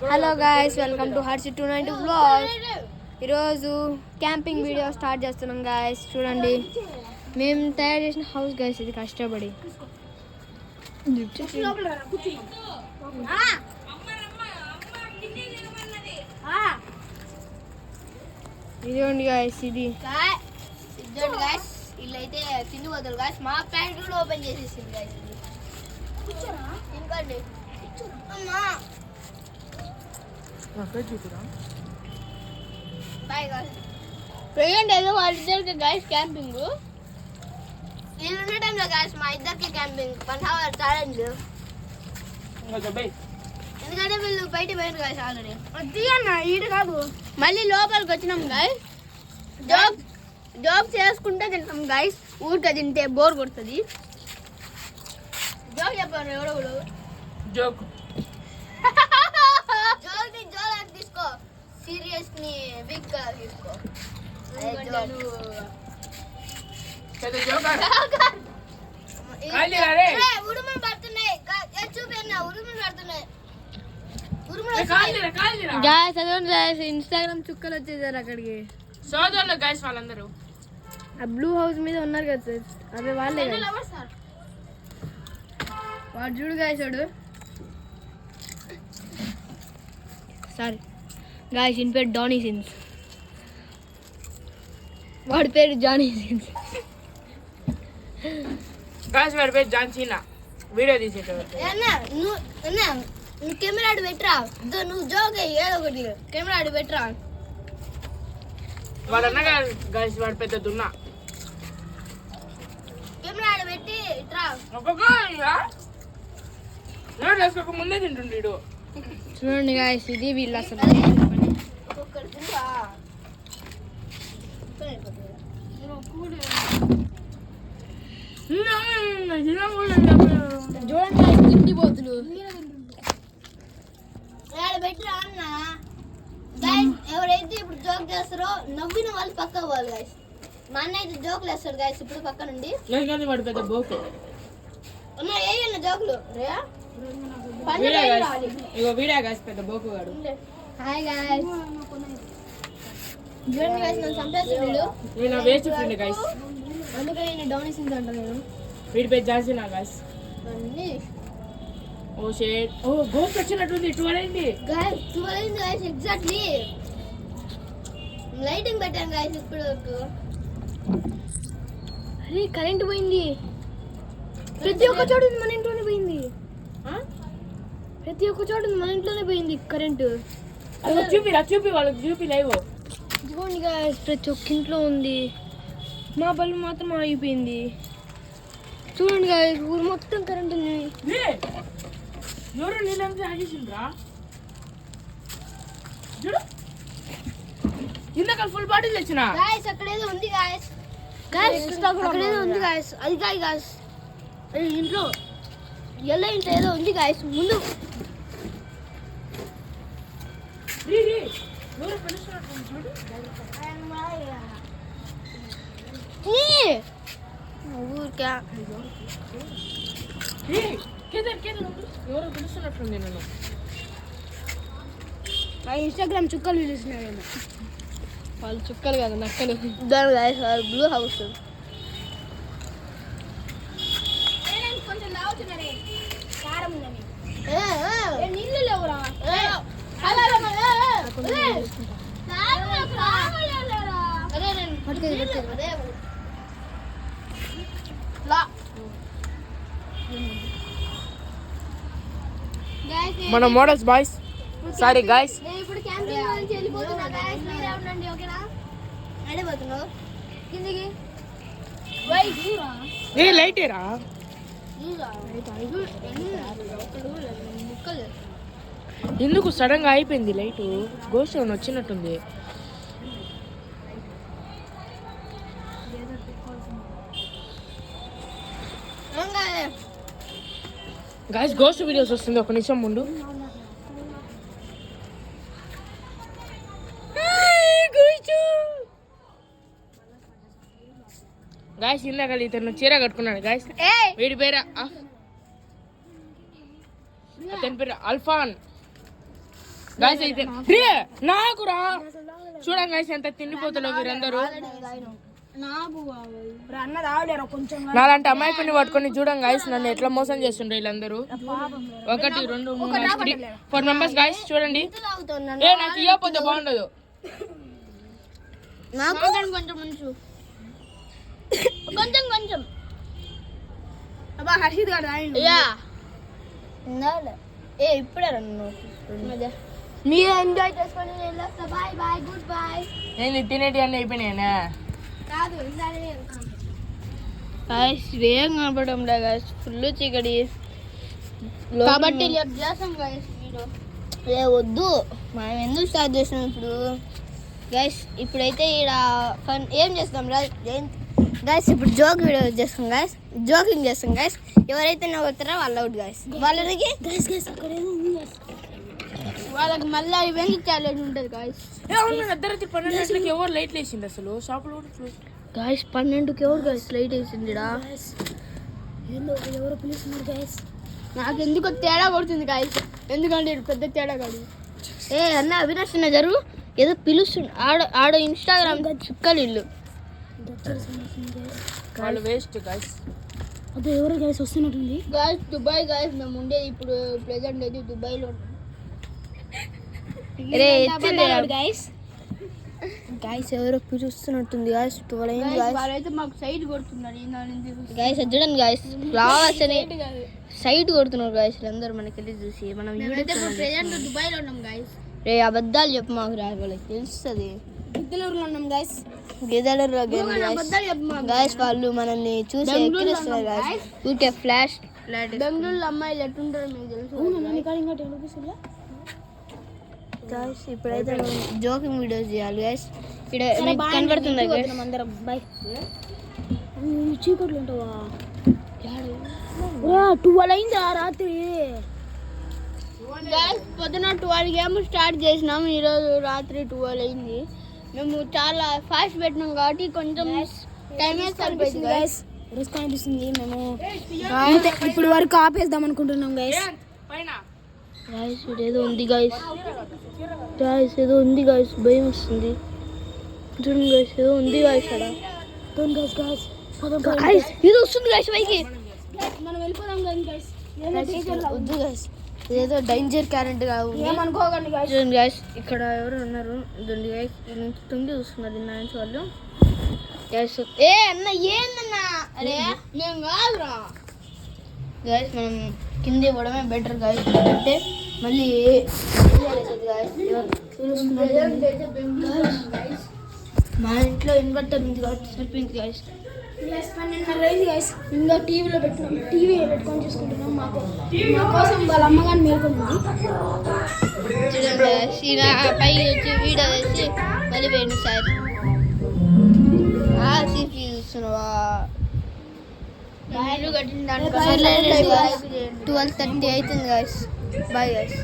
Hello guys, welcome to Harshi 290 vlog. ఈరోజు camping video start చేస్తున్నాం guys. చూడండి, మేము తయారు చేసిన హౌస్ గాయస్. ఇది కష్టపడి ఇదిగోండి గాయస్. ఇది ఇదండి గాయస్, ఇల్లు అయితే కింది పోతారు గాయస్. మా ప్యాంట్ కూడా ఓపెన్ చేసేసింది గాయస్. ఇంకోండి అమ్మా బాయ్ గాయస్. ప్రెజెంట్ ఏదో వాళ్ళిద్దరికి గాయస్ క్యాంపింగ్. ఇల్లు ఉన్న టైంలో గాయస్ మా ఇద్దరికి క్యాంపింగ్ 1 అవర్ ఛాలెంజ్. ఎందుకంటే వీళ్ళు బయట పోయారు గాయస్ ఆల్రెడీ. ఈడు కాదు, మళ్ళీ లోపలికి వచ్చినాం గాయస్. జాబ్ చేసుకుంటే తింటాం గాయస్. ఊరికే తింటే బోర్ కొడుతుంది. జోక్ చెప్పారు ఎవడెవడు. జోక్ తీసుకో, సీరియస్ ని బిగ్ గా తీసుకో. ఉరుములు పడుతున్నాయి చూపన్నా, ఉరుములు పడుతున్నాయి. గాయస్ అదే ఇన్స్టాగ్రామ్ చుక్కలు వచ్చేసారు అక్కడికి. సోదరులు గాయస్ వాళ్ళందరూ ఆ బ్లూ హౌస్ మీద ఉన్నారు కదా సార్, అదే వాళ్ళే. వాడు చూడు గాయస్, వాడు సారీ గాయస్, ఈయన పేరు డానీ సిన్స్, వాడి పేరు జానీ సిన్స్. గాయస్ వాడి పేరు జాన్సీనా. వీడియో తీసేటప్పుడు నువ్వు కెమెరా ఆడు పెట్టరా, నువ్వు జోక్ ఏదో ఒకటి కెమెరా ఆడు పెట్టరా. వాడు అన్న గాయస్ వాడు పెద్ద దున్నా. కెమెరా ఆడు పెట్టి ఇట్రా. వేసుకోక ముందే తింటుండీడు. చూడండి గాయస్, ఇది వీళ్ళు అసలు ఒక్కొక్కటి తింటా. చూడండి గాయస్, తిండి పోతులు. పెట్టిరా అన్న. గైస్ ఎవరైతే ఇప్పుడు జోక్ చేస్తారో నవ్విన వాళ్ళు పక్క పోవాలి గైస్. మా అన్న అయితే జోకులు వేస్తాడు గైస్ ఇప్పుడు పక్క నుండి. వాడు పెద్ద బోకు. అన్న ఏయన్న జోకులు రే. ఇగో వీడియో గాయస్ పెద్ద బోకు వాడు. Hi guys. చూడండి గైస్, నన్ను చంపేస్తాడు. నేను వేస్ట్ ఫ్రెండ్ గైస్, అందుకే నేను డొనేషన్ అంటా. నేను వీడి పేరు జాన్సీనా గాయస్. అన్ని ఓ షేట్. ఓ గోస్ట్ వచ్చినట్టుంది. 12 అయింది గైస్, 12 అయింది గైస్ ఎగ్జాక్ట్లీ. లైటింగ్ పెట్టాను గైస్ ఇప్పుడు వరకు. అరే కరెంట్ పోయింది. ప్రతి ఒక్క చోట మన ఇంట్లోనే పోయింది. ప్రతి ఒక్క చోట మన ఇంట్లోనే పోయింది కరెంటు. చూపి వాళ్ళకి చూపి లైవ్. ఇదిగోండి గాయస్, ప్రతి ఒక్క ఇంట్లో ఉంది. మా బల్బు మాత్రం ఆగిపోయింది. చూడండి గాయస్, ఊరు మొత్తం కరెంట్ ఉంది. ఎవరు నీళ్ళంతా ఆగేసిండ్రా చూడు. ఇందాక ఫుల్ బాటిల్ తెచ్చిన గాయస్. అక్కడేదో ఉంది గాయస్. అక్కడేదో ఉంది గాయస్. అది కాదు గాయస్, అది ఇంట్లో ఎల్లో ఇంట్లో ఏదో ఉంది గాయస్. ముందు ఊరికా ఎవరో పిలుస్తున్నట్టుంది నన్ను. ఇన్స్టాగ్రామ్ చుక్కలు పిలుస్తున్నాయి. వాళ్ళు చుక్కలు కదా, నక్కలు. దాని గాయస్ బ్లూ హౌస్. నీళ్ళు లేవురా. మన మోడల్స్ బాయ్స్. సారీ గాయ్స్, ఇప్పుడు క్యాంపింగ్ నుంచి వెళ్ళిపోతున్నా గాయ్స్. మీరే ఉండండి ఓకేనా. వెళ్ళిపోతున్నావు కిందికి. ఏ లైటేరా ఎందుకు సడన్ గా అయిపోయింది లైట్? గోస్ట్ వచ్చినట్టుంది. గాయ్స్ గోస్ట్ వీడియోస్ వస్తుంది, ఒక నిమిషం ముందు. గాయస్ ఇందాక ఇతను చీర కట్టుకున్నాడు గాయస్. వీడి పేరు అతని పేరు అల్ఫాన్. గాయస్ అయితే రే నాకు రా చూడండి గాయస్ ఎంత తిండిపోతులో మీరందరూ అన్న రావలేరా కొంచెం నాలాంటి అమ్మాయిని పట్టుకొని చూడండి గాయస్ నన్ను ఎట్లా మోసం చేస్తుండ్రు వీళ్ళందరూ 1 2 3 4 మెంబర్స్ గాయస్ చూడండి ఏ నాకు ఇవ్వకపోతే బాగుండదు నాకు కొంచెం ఉంచు కొంచెం అబ్బా హర్షిత్ గారు అయ్యా ఏ ఇప్పుడే రండి మీరు ఎంజాయ్ చేసుకొని బాయ్ బాయ్ గుడ్ బాయ్ నేను తినేటి అన్నీ అయిపోయినాయనా కాదు గాయస్ వేగం కనపడడం లే గాయస్ ఫుల్ చీకటి కాబట్టి రేపు చేస్తాం గాయస్ వీడియో వద్దు మనం ఎందుకు స్టార్ట్ చేసినాం ఇప్పుడు గైస్ ఇప్పుడైతే ఇక్కడ ఫన్ ఏం చేస్తాం గైస్ ఇప్పుడు జోక్ వీడియో చేస్తాం గైస్ జోకింగ్ చేస్తాం గైస్ ఎవరైతే నవ్వుతారో వాళ్ళు అవుట్ గైస్ వాళ్ళకి వాళ్ళకి మళ్ళీ ఇవన్నీ ఛాలెంజ్ ఉంటుంది గైస్ అర్ధరాత్రి 12 గంటలకి ఎవరు లైట్లు వేసింది అసలు షాపులో గైస్ 12కి ఎవరు గైస్ లైట్ వేసింది ఎవరో పిలుస్తున్నారు గైస్. నాకు ఎందుకో తేడా కొడుతుంది గైస్ ఎందుకంటే ఇది పెద్ద తేడా కాదు ఏ అన్న అవినాష్ అన్న జరుగు ఏదో పిలుస్తుంది ఆడ ఇన్స్టాగ్రామ్ చుక్కలు ఇల్లు వాళ్ళు వేస్ట్ గైస్ అదే ఎవరో గైస్ వస్తున్నట్టుంది గైస్ దుబాయ్ గైస్ మేము ఉండేది ఇప్పుడు ప్రెజెంట్ అయితే దుబాయ్లో గైస్ గైస్ ఎవరో పిలుస్తున్నట్టుంది గైస్ 12 అయింది గైస్ వాళ్ళైతే మాకు సైడ్ కొడుతున్నారు గైస్ చూడండి గైస్ ఫ్లవర్స్ అని సైడ్ కొడుతున్నారు గైస్ అందరూ మనకి వెళ్ళి చూసి మనం ప్రెజెంట్ దుబాయ్లో ఉన్నాం గైస్ రే అబద్ధాలు చెప్పు మాకు రాదు వాళ్ళకి తెలుస్తుంది గిద్దలూరులో ఉన్నాం గైస్ గిద్దలూరులో గైస్ వాళ్ళు మనల్ని చూసి ఎక్కిరిస్తున్నారు గైస్ ఊరికే ఫ్లాష్ బెంగళూరులో అమ్మాయిలు ఎట్టుంటారో మీకు తెలుసు గైస్ ఇప్పుడైతే జోకింగ్ వీడియోస్ చేయాలి గైస్ ఇక్కడ కనబడుతుంది అందరం బై చీకట్లు ఉంటావా 12 అయిందా రాత్రి గైస్ పొద్దున 12 ఏమో స్టార్ట్ చేసినాం ఈరోజు రాత్రి 12 అయింది మేము చాలా ఫాస్ట్ పెట్టినాం కాబట్టి కొంచెం టైం సరిపోయింది గైస్ రిస్క్ అనిపిస్తుంది మేము ఇప్పుడు వరకు ఆపేద్దాం అనుకుంటున్నాం గైస్ గైస్ ఏదో ఉంది గైస్ ఏదో ఉంది గైస్ భయం వస్తుంది చూడండి గైస్ ఏదో ఉంది గైస్ అక్కడ గైస్ ఏదో వస్తుంది గైస్ పైకి మనం వెళ్ళిపోదాం గైస్ వద్దు గైస్ ఏదో డేంజర్ క్యారెంట్ గా ఉంది ఏమనుకోకండి గైస్ చూడండి గైస్ ఇక్కడ ఎవరు ఉన్నారు చూడండి గైస్ తొంగి చూస్తున్నారు నా నుంచి వాళ్ళు గైస్ ఏ అన్న ఏందన్నా అరే మేము కాదురా గైస్ మనం కింద పోవడమే బెటర్ గైస్ అంటే మళ్ళీ మా ఇంట్లో ఇన్వర్టర్ ఉంది కాబట్టి సరిపోయింది గైస్ 12:30 అయింది గైస్ ఇంకా టీవీ పెట్టుకొని చూసుకుంటున్నాం మా కోసం వాళ్ళ అమ్మగారిని మేల్కొంటుంది చూడండి గైస్ ఇలా పైకి వచ్చి వీడియో వేసి మళ్ళీ పోయింది సార్ సిపి చూస్తున్నావా 12:30 అవుతుంది గైస్ బాయ్ గైస్